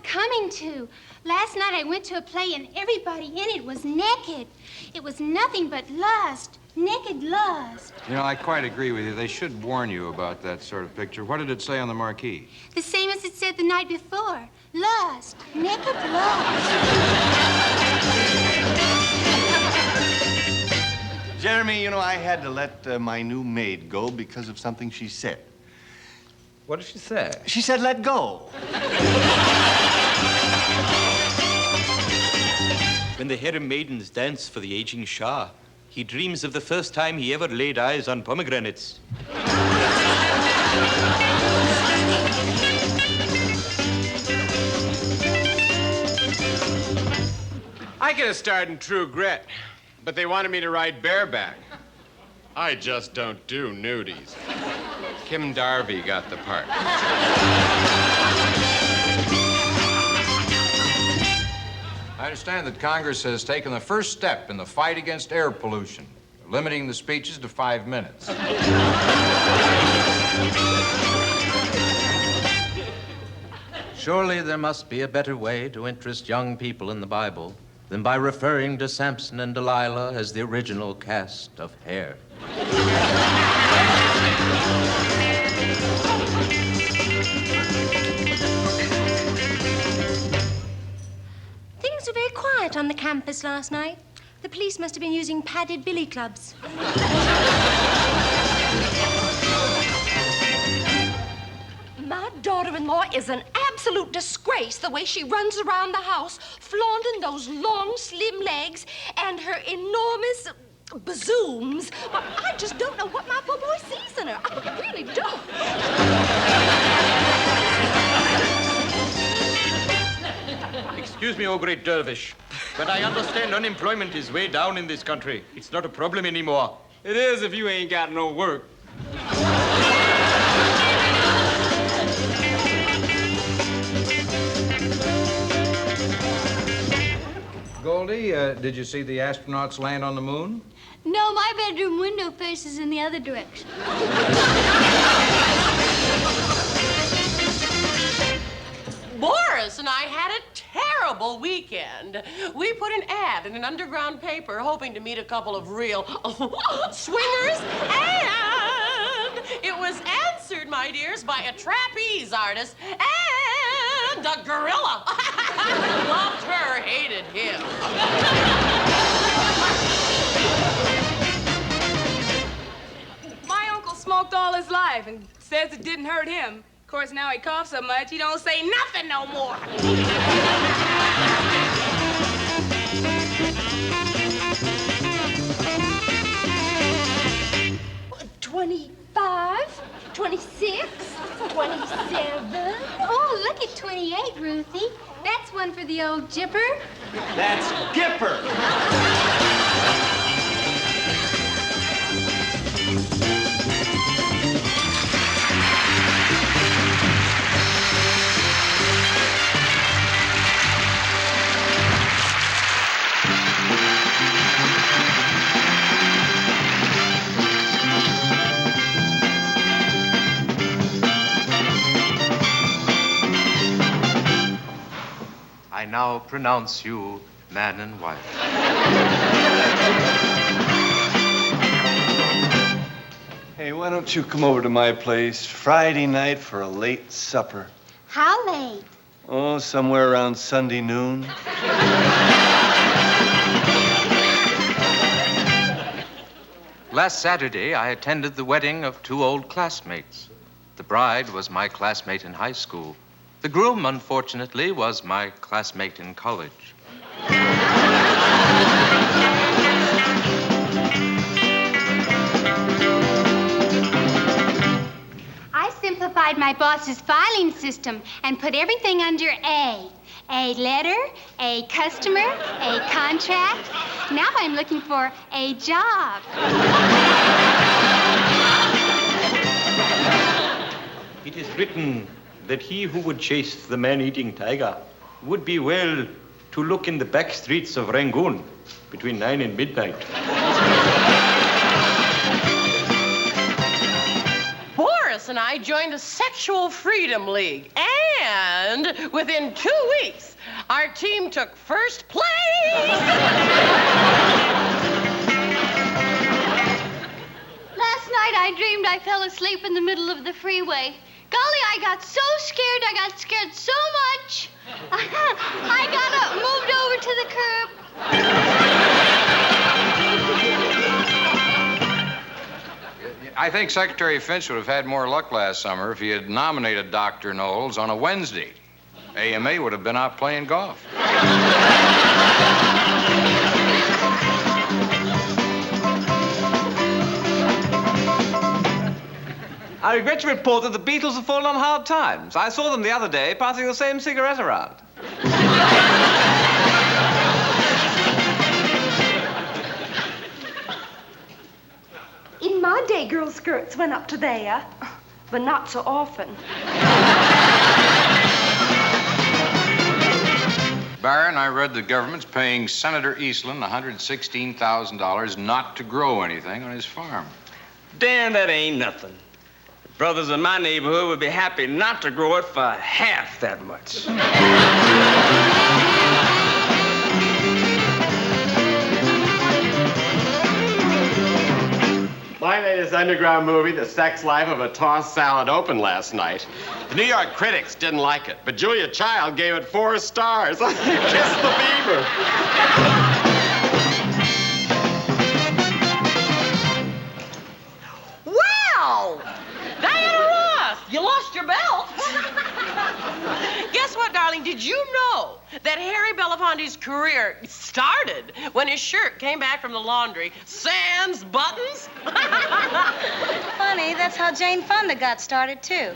coming to. Last night I went to a play and everybody in it was naked. It was nothing but lust. Naked lust. You know, I quite agree with you. They should warn you about that sort of picture. What did it say on the marquee? The same as it said the night before. Lust. Naked lust. Jeremy, you know, I had to let my new maid go because of something she said. What did she say? She said, let go. When the harem maidens dance for the aging Shah, he dreams of the first time he ever laid eyes on pomegranates. I get a start in True Grit, but they wanted me to ride bareback. I just don't do nudies. Kim Darby got the part. I understand that Congress has taken the first step in the fight against air pollution, limiting the speeches to 5 minutes. Surely there must be a better way to interest young people in the Bible than by referring to Samson and Delilah as the original cast of Hair. Things were very quiet on the campus last night. The police must have been using padded billy clubs. My daughter-in-law is an absolute disgrace, the way she runs around the house, flaunting those long, slim legs and her enormous bazooms. But I just don't know what my poor boy sees in her. I really don't. Excuse me, oh great dervish, but I understand unemployment is way down in this country. It's not a problem anymore. It is if you ain't got no work. Goldie, did you see the astronauts land on the moon? No, my bedroom window faces in the other direction. Boris and I had a terrible weekend. We put an ad in an underground paper hoping to meet a couple of real swingers, and it was answered, my dears, by a trapeze artist and a gorilla. Loved her, hated him. My uncle smoked all his life and says it didn't hurt him. Of course, now he coughs so much, he don't say nothing no more. 25, 26, 27. Oh, look at 28, Ruthie. That's one for the old jipper. That's Gipper. I now pronounce you man and wife. Hey, why don't you come over to my place Friday night for a late supper? How late? Oh, somewhere around Sunday noon. Last Saturday, I attended the wedding of 2 old classmates. The bride was my classmate in high school. The groom, unfortunately, was my classmate in college. I simplified my boss's filing system and put everything under A. A letter, a customer, a contract. Now I'm looking for a job. It is written that he who would chase the man-eating tiger would be well to look in the back streets of Rangoon between 9 and midnight. Boris and I joined the Sexual Freedom League, And within 2 weeks, our team took first place. Last night I dreamed I fell asleep in the middle of the freeway. Golly, I got so scared. I got scared so much. I got up, moved over to the curb. I think Secretary Finch would have had more luck last summer if he had nominated Dr. Knowles on a Wednesday. AMA would have been out playing golf. I regret to report that the Beatles have fallen on hard times. I saw them the other day passing the same cigarette around. In my day, girls' skirts went up to there, but not so often. Baron, I read the government's paying Senator Eastland $116,000 not to grow anything on his farm. Dan, that ain't nothing. The brothers in my neighborhood would be happy not to grow it for half that much. My latest underground movie, The Sex Life of a Tossed Salad, opened last night. The New York critics didn't like it, but Julia Child gave it 4 stars. Kiss the beaver. Well, Diana Ross, you lost your belt. Guess what, darling? Did you know that Harry Belafonte's career started when his shirt came back from the laundry sans buttons? Funny, that's how Jane Fonda got started, too.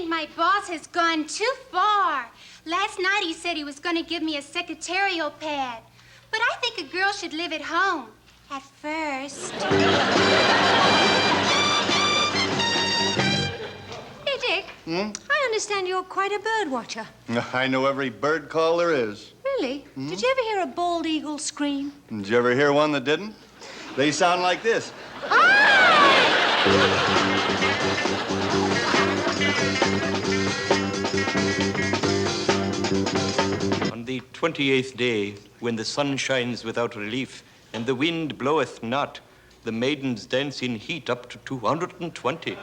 My boss has gone too far. Last night he said he was going to give me a secretarial pad. But I think a girl should live at home. At first. Hey, Dick. I understand you're quite a bird watcher. I know every bird call there is. Really? Did you ever hear a bald eagle scream? Did you ever hear one that didn't? They sound like this. On the 28th day, when the sun shines without relief and the wind bloweth not, the maidens dance in heat up to 220.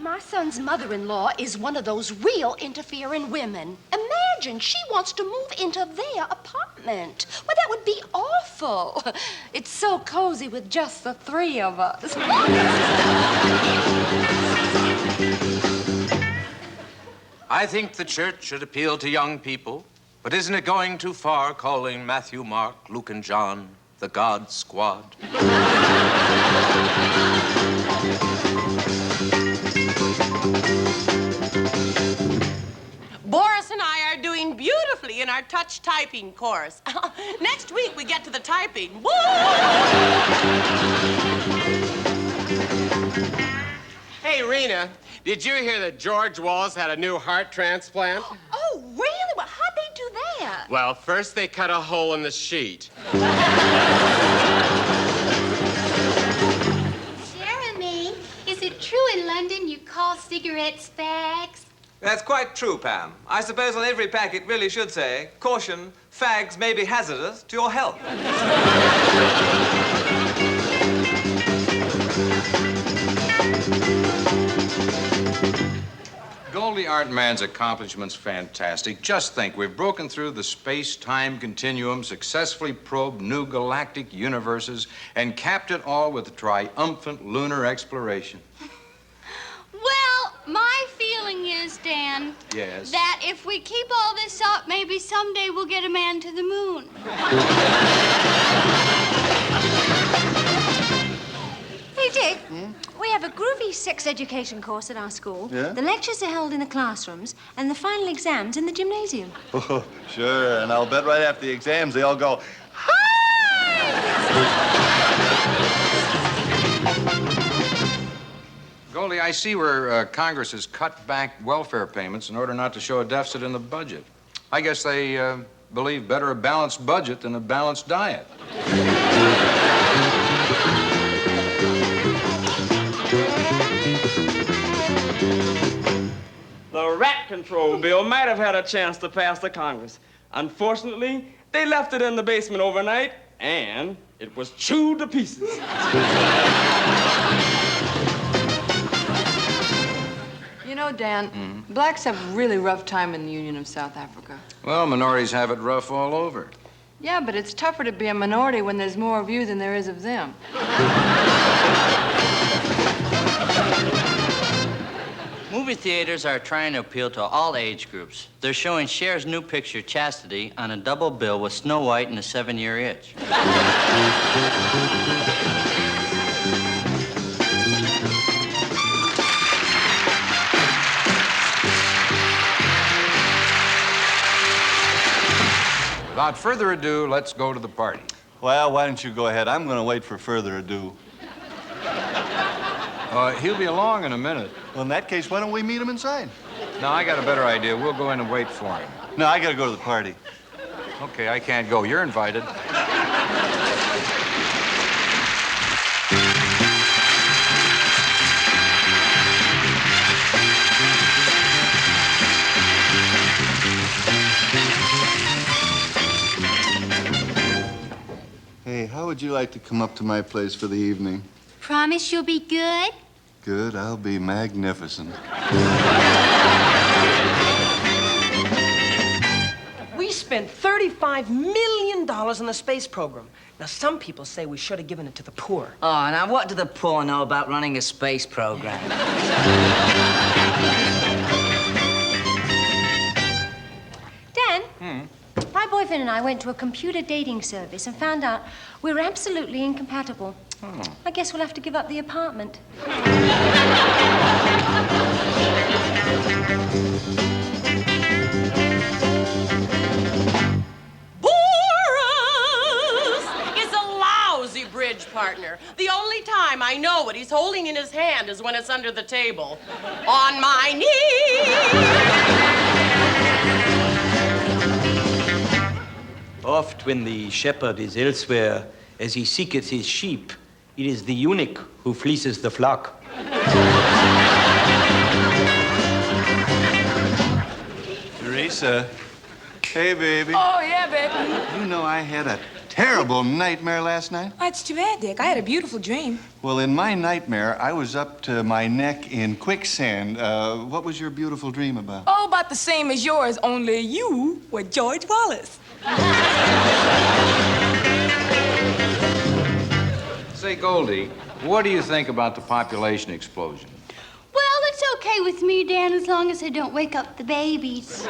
My son's mother-in-law is one of those real interfering women. Imagine she wants to move into their apartment. Well, that would be awful. It's so cozy with just the 3 of us. I think the church should appeal to young people, but isn't it going too far calling Matthew, Mark, Luke, and John the God Squad? Boris and I are doing beautifully in our touch typing course. Next week we get to the typing. Woo! Hey, Rena, did you hear that George Wallace had a new heart transplant? Oh, really? Well, how'd they do that? Well, first they cut a hole in the sheet. Jeremy, is it true in London you call cigarettes fags? That's quite true, Pam. I suppose on every pack it really should say, caution, fags may be hazardous to your health. Goldie Hawn-Man's accomplishment's fantastic. Just think, we've broken through the space-time continuum, successfully probed new galactic universes, and capped it all with a triumphant lunar exploration. Well, my feeling is, Dan, Yes? that if we keep all this up, maybe someday we'll get a man to the moon. Hey, Dick, we have a groovy sex education course at our school. Yeah? The lectures are held in the classrooms, and the final exams in the gymnasium. Oh, sure. And I'll bet right after the exams, they all go, Goldie, I see where Congress has cut back welfare payments in order not to show a deficit in the budget. I guess they believe better a balanced budget than a balanced diet. The rat control bill might have had a chance to pass the Congress. Unfortunately, they left it in the basement overnight, and it was chewed to pieces. You know, Dan, blacks have a really rough time in the Union of South Africa. Well, minorities have it rough all over. Yeah, but it's tougher to be a minority when there's more of you than there is of them. Movie theaters are trying to appeal to all age groups. They're showing Cher's new picture, Chastity, on a double bill with Snow White and the 7-Year Itch. Without further ado, let's go to the party. well, why don't you go ahead? I'm going to wait for further ado. He'll be along in a minute. Well, in that case, why don't we meet him inside? No, I got a better idea. We'll go in and wait for him. No, I got to go to the party. Okay, I can't go. You're invited. Hey, how would you like to come up to my place for the evening? Promise you'll be good? Good, I'll be magnificent. We spent $35 million on the space program. Now, some people say we should have given it to the poor. Oh, now what do the poor know about running a space program? Dan? My boyfriend and I went to a computer dating service and found out we're absolutely incompatible. I guess we'll have to give up the apartment. Boris is a lousy bridge partner. The only time I know what he's holding in his hand is when it's under the table. On my knees. Oft when the shepherd is elsewhere, as he seeketh his sheep, it is the eunuch who fleeces the flock. Teresa. Hey, baby. Oh, yeah, baby. You know I had a terrible nightmare last night. That's too bad, Dick. I had a beautiful dream. Well, in my nightmare, I was up to my neck in quicksand. What was your beautiful dream about? Oh, about the same as yours, only you were George Wallace. Say, Goldie, what do you think about the population explosion? Well, it's okay with me, Dan, as long as I don't wake up the babies.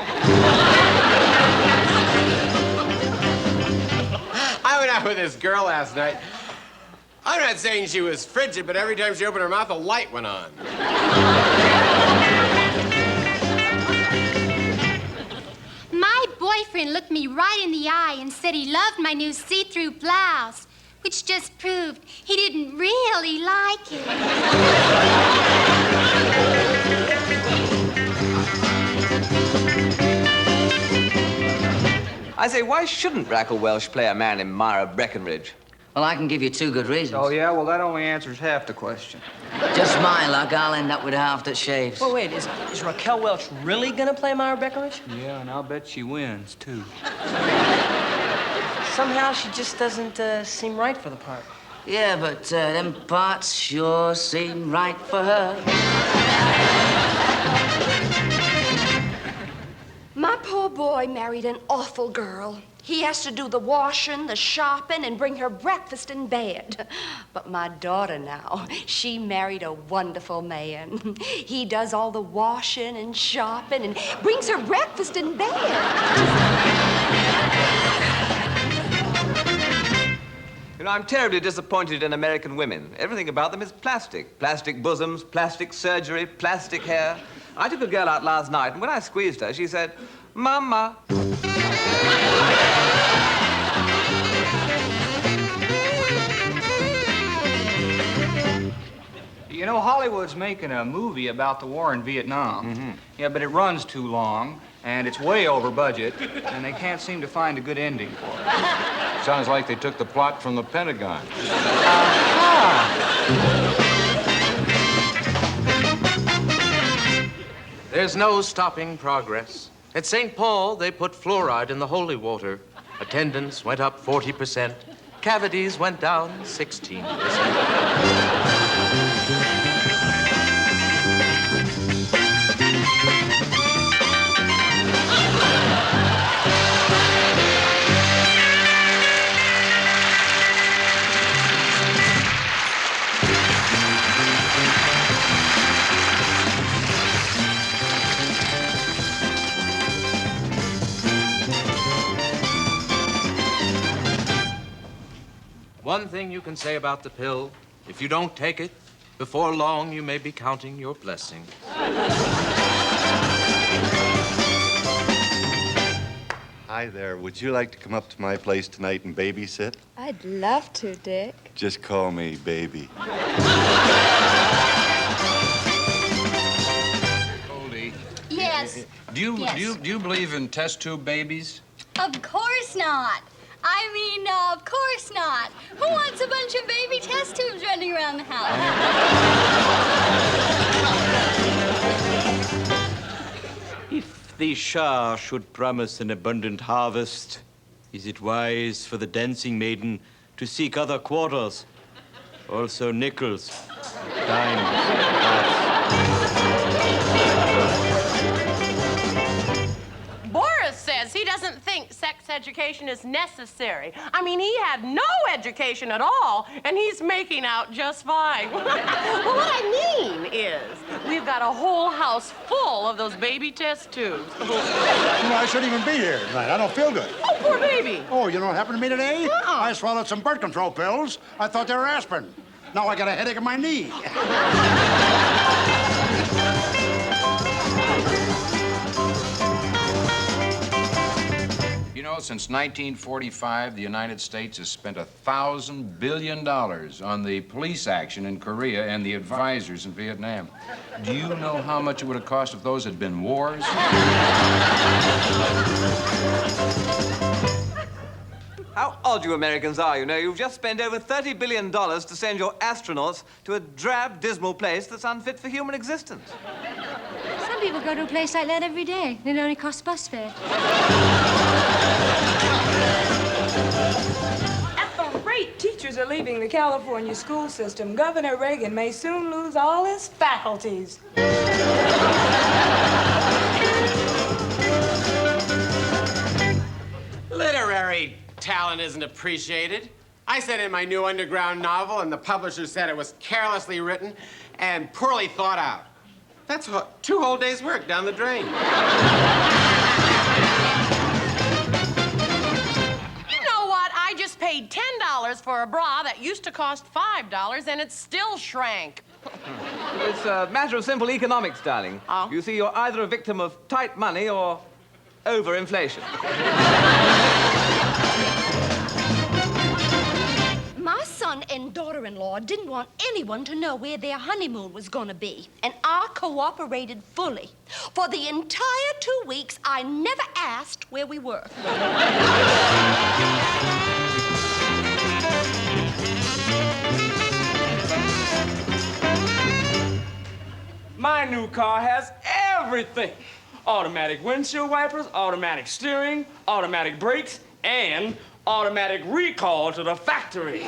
I went out with this girl last night. I'm not saying she was frigid, but every time she opened her mouth, a light went on. My boyfriend looked me right in the eye and said he loved my new see-through blouse, which just proved he didn't really like it. I say, why shouldn't Rackle Welsh play a man named Myra Breckenridge? Well, I can give you 2 good reasons. Oh, yeah? Well, that only answers half the question. Just my luck, I'll end up with half that shaves. Well, wait, is Raquel Welch really gonna play Myra Breckenridge? Yeah, and I'll bet she wins, too. Somehow she just doesn't seem right for the part. Yeah, but them parts sure seem right for her. My poor boy married an awful girl. He has to do the washing, the shopping, and bring her breakfast in bed. But my daughter now, she married a wonderful man. He does all the washing and shopping and brings her breakfast in bed. You know, I'm terribly disappointed in American women. Everything about them is plastic. Plastic bosoms, plastic surgery, plastic hair. I took a girl out last night, and when I squeezed her, she said, Mama. You know, Hollywood's making a movie about the war in Vietnam. Yeah, but it runs too long, and it's way over budget, and they can't seem to find a good ending for it. Sounds like they took the plot from the Pentagon. There's no stopping progress. At St. Paul, they put fluoride in the holy water. Attendance went up 40%. Cavities went down 16%. One thing you can say about the pill, if you don't take it, before long you may be counting your blessings. Hi there. Would you like to come up to my place tonight and babysit? I'd love to, Dick. Just call me baby. Goldie. Yes. Do you believe in test tube babies? Of course not. Of course not. Who wants a bunch of baby test tubes running around the house? If the Shah should promise an abundant harvest, is it wise for the dancing maiden to seek other quarters? Also nickels, dimes, Boris says he doesn't think sex education is necessary. I mean, he had no education at all, and he's making out just fine. Well, what I mean is, we've got a whole house full of those baby test tubes. You know, I shouldn't even be here tonight. I don't feel good. Oh, poor baby. Oh, you know what happened to me today? I swallowed some birth control pills. I thought they were aspirin. Now I got a headache in my knee. You know, since 1945, the United States has spent $1,000 billion on the police action in Korea and the advisors in Vietnam. Do you know how much it would have cost if those had been wars? How odd you Americans are, you know. You've just spent over $30 billion to send your astronauts to a drab, dismal place that's unfit for human existence. Some people go to a place like that every day. It only costs bus fare. At the rate teachers are leaving the California school system, Governor Reagan may soon lose all his faculties. Literary talent isn't appreciated. I said in my new underground novel, and the publisher said it was carelessly written and poorly thought out. That's 2 whole days' work down the drain. You know what? I just paid $10 for a bra that used to cost $5, and it still shrank. It's a matter of simple economics, darling. Oh? You see, you're either a victim of tight money or overinflation. My son and daughter-in-law didn't want anyone to know where their honeymoon was going to be, and I cooperated fully. For the entire 2 weeks, I never asked where we were. My new car has everything. Automatic windshield wipers, automatic steering, automatic brakes, and automatic recall to the factory.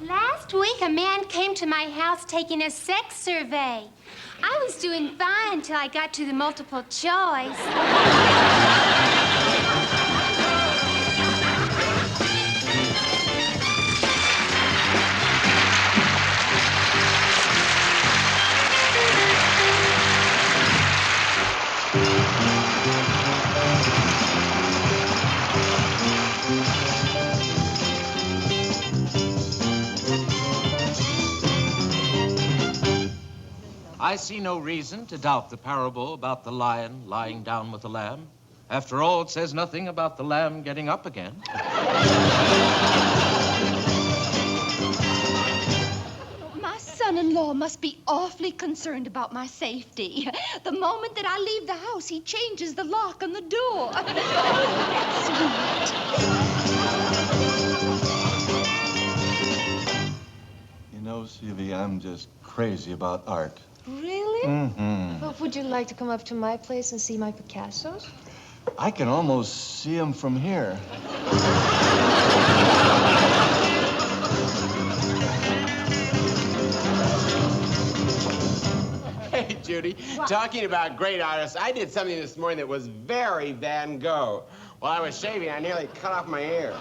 Last week, a man came to my house taking a sex survey. I was doing fine until I got to the multiple choice. I see no reason to doubt the parable about the lion lying down with the lamb. After all, it says nothing about the lamb getting up again. My son-in-law must be awfully concerned about my safety. The moment that I leave the house, he changes the lock on the door. Oh, that's sweet. You know, Stevie, I'm just crazy about art. Really? Mm-hmm. Well, would you like to come up to my place and see my Picassos? I can almost see them from here. Hey, Judy, talking about great artists, I did something this morning that was very Van Gogh. While I was shaving, I nearly cut off my hair.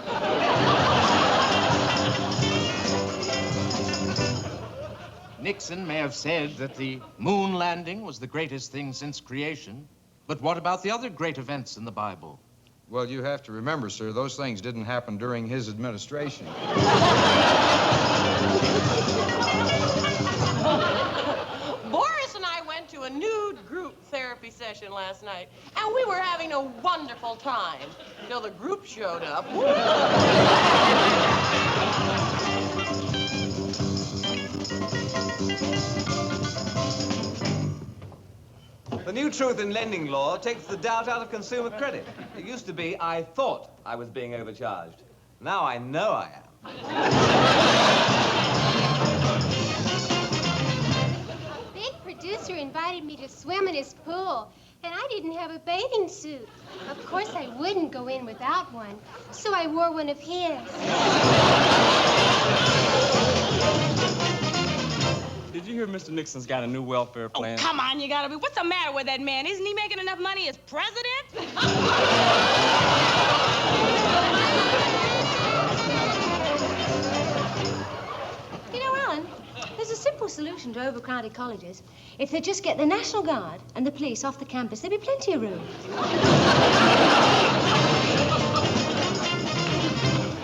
Nixon may have said that the moon landing was the greatest thing since creation, but what about the other great events in the Bible? Well, you have to remember, sir, those things didn't happen during his administration. Boris and I went to a nude group therapy session last night, and we were having a wonderful time till the group showed up. The new truth in lending law takes the doubt out of consumer credit. It used to be, I thought I was being overcharged. Now I know I am. Big producer invited me to swim in his pool, and I didn't have a bathing suit. Of course, I wouldn't go in without one, so I wore one of his. Did you hear Mr. Nixon's got a new welfare plan? Oh, come on, you gotta be. What's the matter with that man? Isn't he making enough money as president? You know, Alan, there's a simple solution to overcrowded colleges. If they just get the National Guard and the police off the campus, there'd be plenty of room.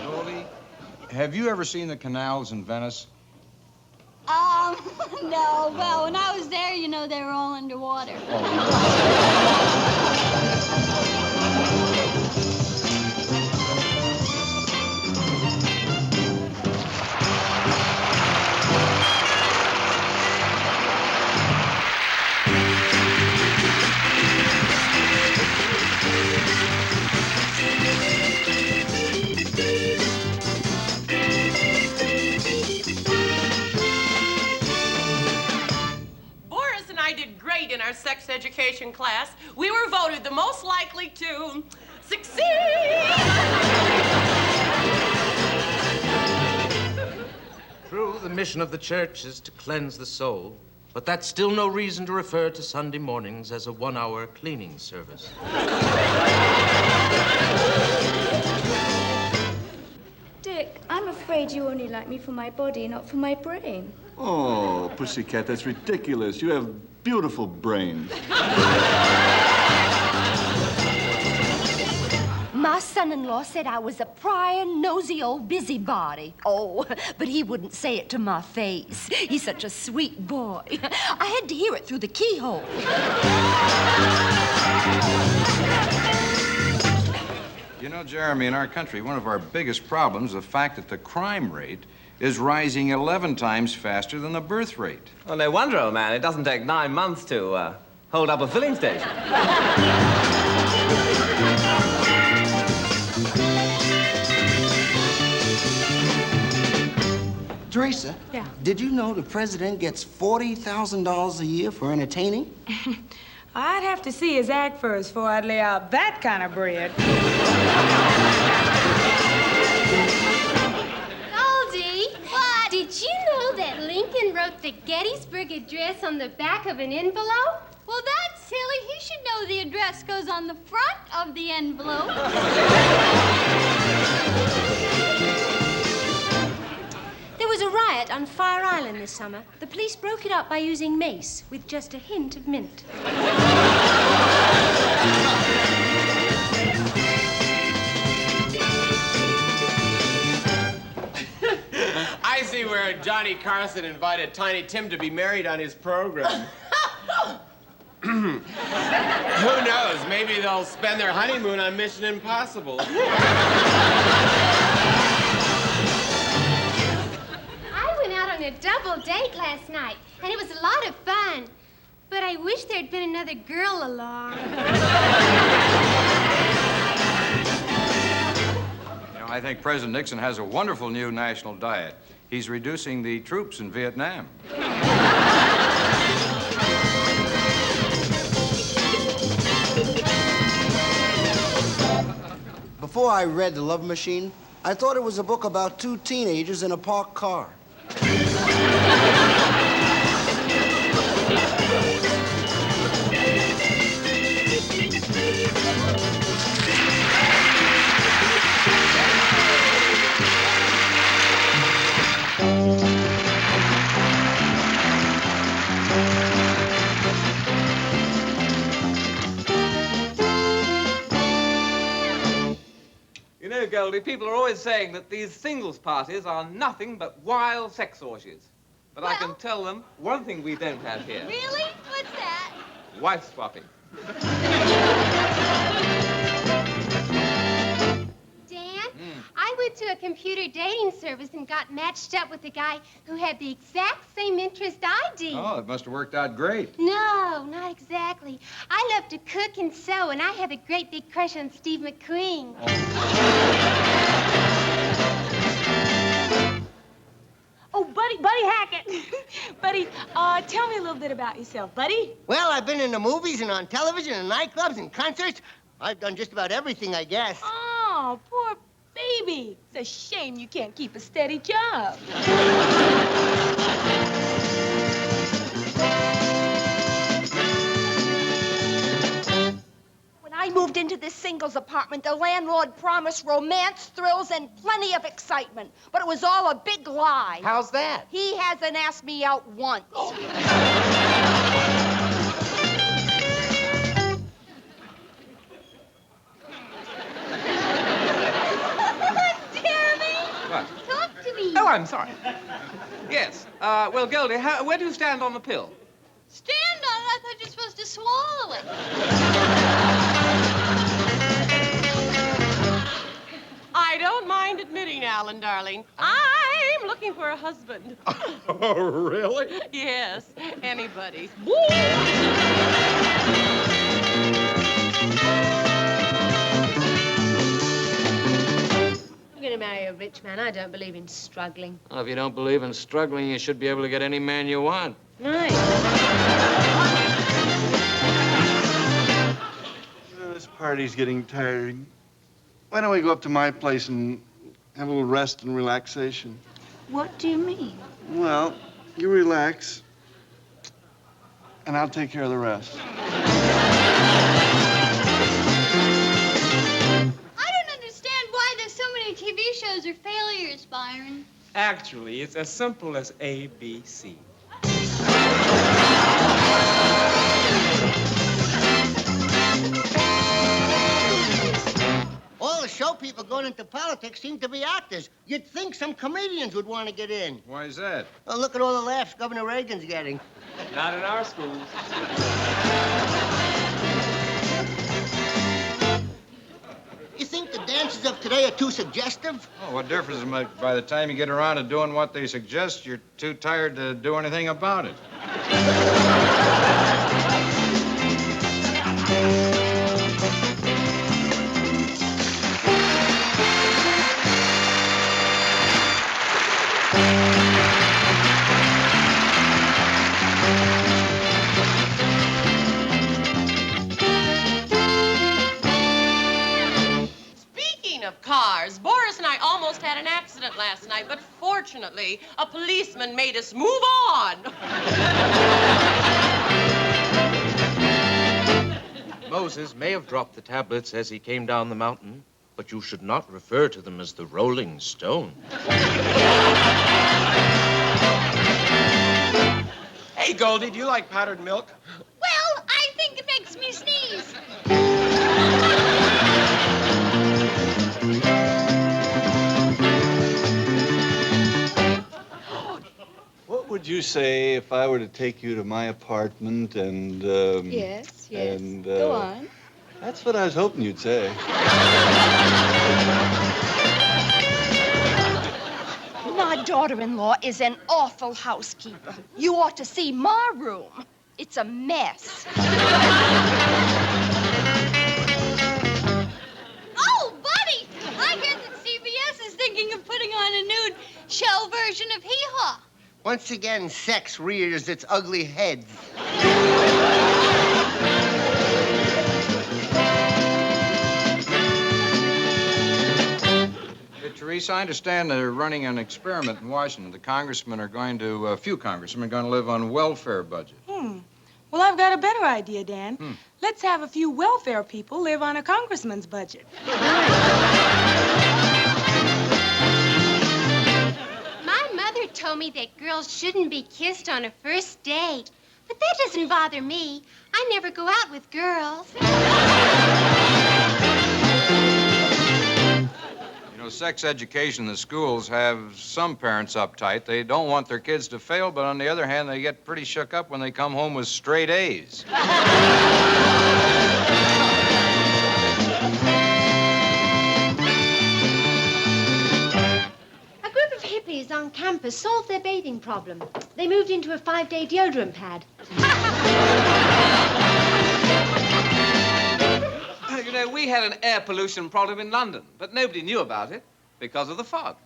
Goldie, have you ever seen the canals in Venice? No. Well, when I was there, you know, they were all underwater. In our sex education class, we were voted the most likely to succeed. True, the mission of the church is to cleanse the soul, but that's still no reason to refer to Sunday mornings as a 1-hour cleaning service. Dick, I'm afraid you only like me for my body, not for my brain. Oh, pussycat, that's ridiculous. You have beautiful brains. My son-in-law said I was a prying, nosy old busybody. Oh, but he wouldn't say it to my face. He's such a sweet boy. I had to hear it through the keyhole. You know, Jeremy, in our country, one of our biggest problems is the fact that the crime rate is rising 11 times faster than the birth rate. Well, no wonder, old man. It doesn't take 9 months to hold up a filling station. Teresa? Yeah? Did you know the president gets $40,000 a year for entertaining? I'd have to see his act first before I'd lay out that kind of bread. Goldie! What? Did you know that Lincoln wrote the Gettysburg Address on the back of an envelope? Well, that's silly. He should know the address goes on the front of the envelope. There was a riot on Fire Island this summer. The police broke it up by using mace with just a hint of mint. I see where Johnny Carson invited Tiny Tim to be married on his program. Who knows? Maybe they'll spend their honeymoon on Mission Impossible. I went out on a double date last night, and it was a lot of fun. But I wish there'd been another girl along. I think President Nixon has a wonderful new national diet. He's reducing the troops in Vietnam. Before I read The Love Machine, I thought it was a book about two teenagers in a parked car. You know, Goldie, people are always saying that these singles parties are nothing but wild sex orgies. But I can tell them one thing we don't have here. Really? What's that? Wife swapping. Dan, I went to a computer dating service and got matched up with a guy who had the exact same interest I did. Oh, it must have worked out great. No, not exactly. I love to cook and sew, and I have a great big crush on Steve McQueen. Oh, Buddy Hackett. Buddy, tell me a little bit about yourself, Buddy. Well, I've been in the movies and on television and nightclubs and concerts. I've done just about everything, I guess. Oh, poor baby. It's a shame you can't keep a steady job. When I moved into this singles apartment, the landlord promised romance, thrills, and plenty of excitement. But it was all a big lie. How's that? He hasn't asked me out once. What? Talk to me. Oh, I'm sorry. Yes. Well, Goldie, where do you stand on the pill? Stand on it. I thought you were supposed to swallow it. I don't mind admitting, Alan, darling, I'm looking for a husband. Oh, really? Yes, anybody. I'm going to marry a rich man. I don't believe in struggling. Well, if you don't believe in struggling, you should be able to get any man you want. Right. This party's getting tiring. Why don't we go up to my place and have a little rest and relaxation? What do you mean? Well, you relax, and I'll take care of the rest. I don't understand why there's so many TV shows are failures, Byron. Actually, it's as simple as ABC. All the show people going into politics seem to be actors. You'd think some comedians would want to get in. Why is that? Well, look at all the laughs Governor Reagan's getting. Not in our schools. You think the dances of today are too suggestive? Oh, what difference does it make? By the time you get around to doing what they suggest, you're too tired to do anything about it. Of cars. Boris and I almost had an accident last night, but fortunately, a policeman made us move on. Moses may have dropped the tablets as he came down the mountain, but you should not refer to them as the Rolling Stone. Hey, Goldie, do you like powdered milk? Well, I think it makes me sneeze. What would you say if I were to take you to my apartment and, Yes. And, Go on. That's what I was hoping you'd say. My daughter-in-law is an awful housekeeper. You ought to see my room. It's a mess. Oh, buddy! I heard that CBS is thinking of putting on a nude show version of Hee Haw. Once again, sex rears its ugly head. Teresa, I understand they're running an experiment in Washington. The congressmen are going to, a few congressmen are going to live on welfare budget. Well, I've got a better idea, Dan. Let's have a few welfare people live on a congressman's budget. My mother told me that girls shouldn't be kissed on a first date. But that doesn't bother me. I never go out with girls. You know, sex education in the schools have some parents uptight. They don't want their kids to fail, but on the other hand, they get pretty shook up when they come home with straight A's. A group of hippies on campus solved their bathing problem. They moved into a 5-day deodorant pad. You know, we had an air pollution problem in London, but nobody knew about it because of the fog.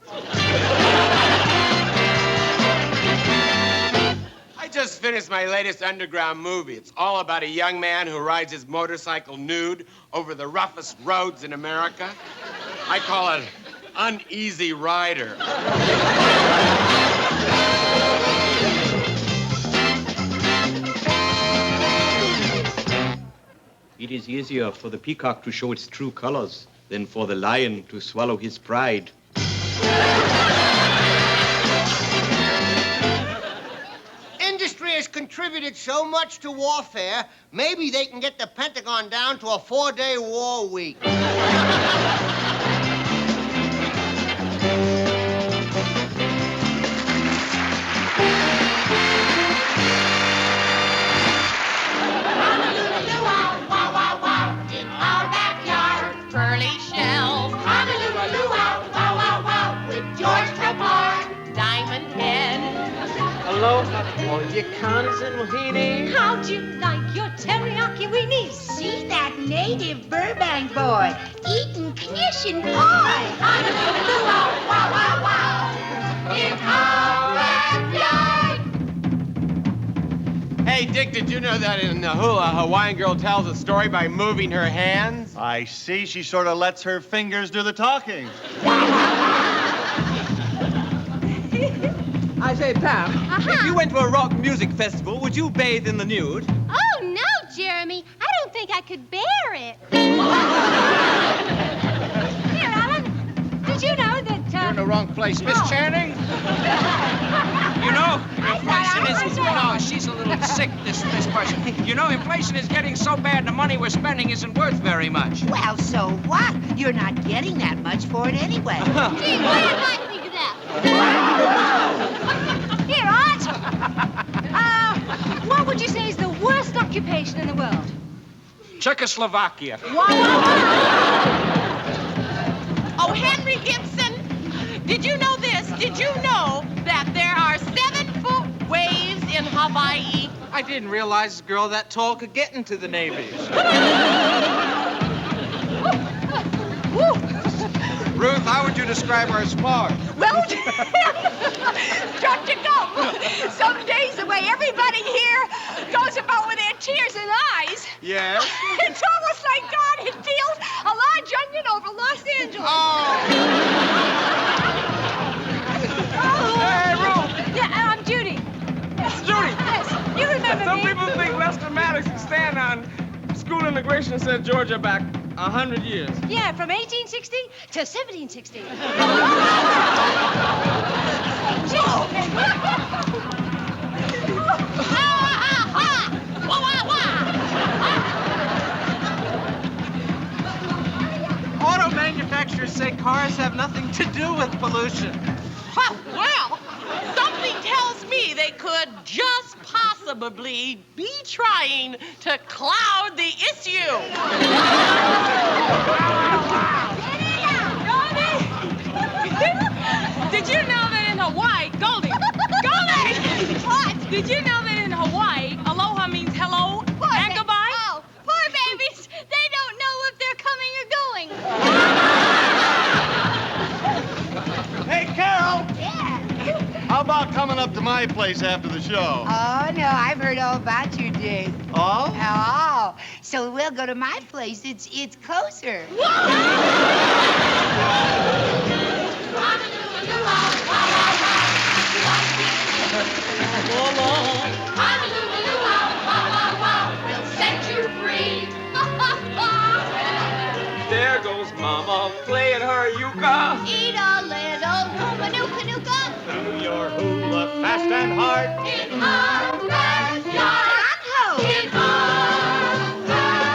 I just finished my latest underground movie. It's all about a young man who rides his motorcycle nude over the roughest roads in America. I call it Uneasy Rider. It is easier for the peacock to show its true colors than for the lion to swallow his pride. Industry has contributed so much to warfare, maybe they can get the Pentagon down to a 4-day war week. Aloha, you Carnes and Wahine. How'd you like your teriyaki weenies? See that native Burbank boy eating knishin pie. Wow, wow, wow. In our backyard. Hey, Dick, did you know that in the hula, a Hawaiian girl tells a story by moving her hands? I see. She sort of lets her fingers do the talking. I say, Pam, if you went to a rock music festival, would you bathe in the nude? Oh, no, Jeremy. I don't think I could bear it. Here, Alan, did you know that, You're in the wrong place. Miss Channing? You know, inflation is... No, she's a little sick, this person. You know, inflation is getting so bad the money we're spending isn't worth very much. Well, so what? You're not getting that much for it anyway. Gee, what did I think of that? Here, Art. What would you say is the worst occupation in the world? Czechoslovakia. Oh, Henry Gibson, did you know this? Did you know that there are 7-foot waves in Hawaii? I didn't realize a girl that tall could get into the Navy. Ruth, how would you describe our smog? Well, Dr. Gump, some days the way everybody here goes about with their tears and eyes. Yes? It's almost like God had peeled a large onion over Los Angeles. Hey, Ruth! Yeah, I'm Judy. Judy! Yes, you remember Some me. people think Lester Maddox can stand on school integration in St. Georgia back 100 years. Yeah, from 1860 to 1760. Auto manufacturers say cars have nothing to do with pollution. Well, something tells me they they could just possibly be trying to cloud the issue. Did you know that in Hawaii, Goldie! What? Did you know that in Hawaii, aloha means hello and goodbye? Oh, poor babies. They don't know if they're coming or going. Hey, Carol! Yeah. How about coming up to my place after the show? Oh, no, I've heard all about you, Dick. Oh? Oh, so we'll go to my place. It's closer. We'll set you free. There goes Mama playing her yucca. Eat a little huma-nuka-nuka. Do your hula fast and hard. In our backyard. In our backyard.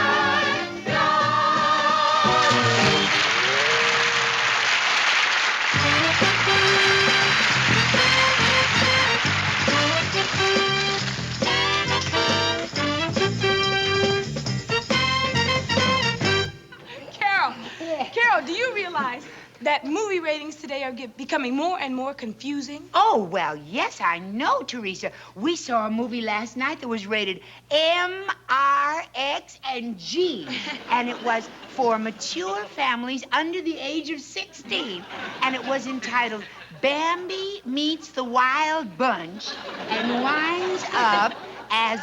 Carol, do you realize that movie ratings today are becoming more and more confusing? Oh, well, yes, I know, Teresa. We saw a movie last night that was rated M, R, X, and G. And it was for mature families under the age of 16. And it was entitled Bambi Meets the Wild Bunch and winds up as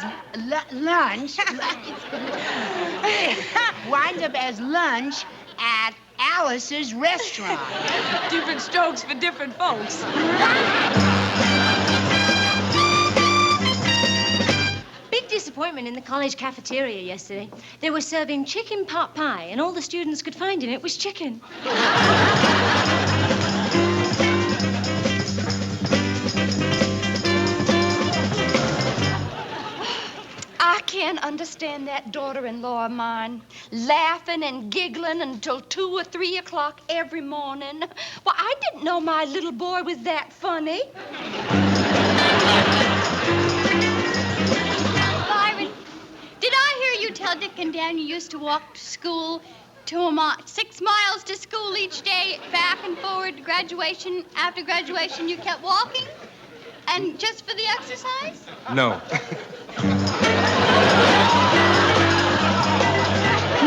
lunch. Winds up as lunch at Alice's restaurant. Different strokes for different folks. Big disappointment in the college cafeteria yesterday. They were serving chicken pot pie, and all the students could find in it was chicken. I can't understand that daughter-in-law of mine, laughing and giggling until 2 or 3 o'clock every morning. Well, I didn't know my little boy was that funny. Byron, did I hear you tell Dick and Dan you used to walk to school 6 miles to school each day, back and forward to graduation? After graduation, you kept walking? And just for the exercise? No.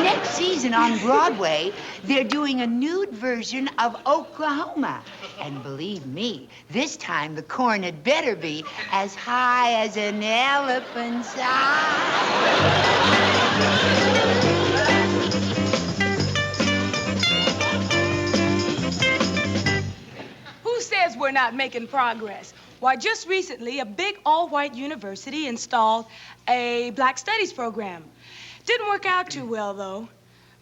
Next season on Broadway, they're doing a nude version of Oklahoma. And believe me, this time the corn had better be as high as an elephant's eye. Who says we're not making progress? Why, just recently, a big all-white university installed a Black Studies program. Didn't work out too well, though.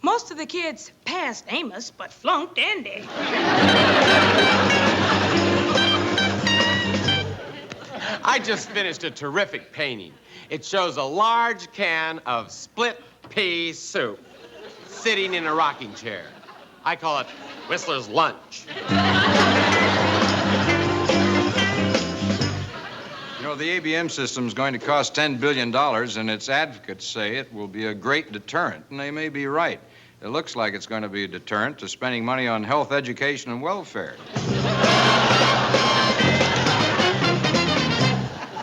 Most of the kids passed Amos, but flunked Andy. I just finished a terrific painting. It shows a large can of split pea soup sitting in a rocking chair. I call it Whistler's Lunch. You know, the ABM system is going to cost $10 billion, and its advocates say it will be a great deterrent, and they may be right. It looks like it's going to be a deterrent to spending money on health, education, and welfare.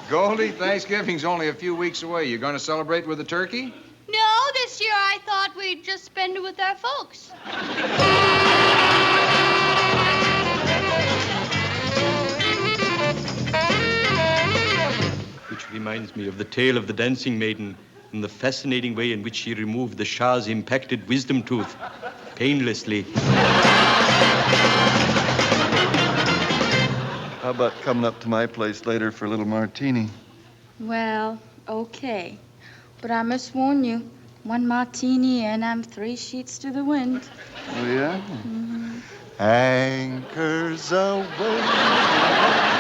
Goldie, Thanksgiving's only a few weeks away. You going to celebrate with a turkey? No, this year I thought we'd just spend it with our folks. Which reminds me of the tale of the dancing maiden and the fascinating way in which she removed the Shah's impacted wisdom tooth painlessly. How about coming up to my place later for a little martini? Well, okay. But I must warn you, 1 martini and I'm 3 sheets to the wind. Oh, yeah? Mm-hmm. Anchors aweigh.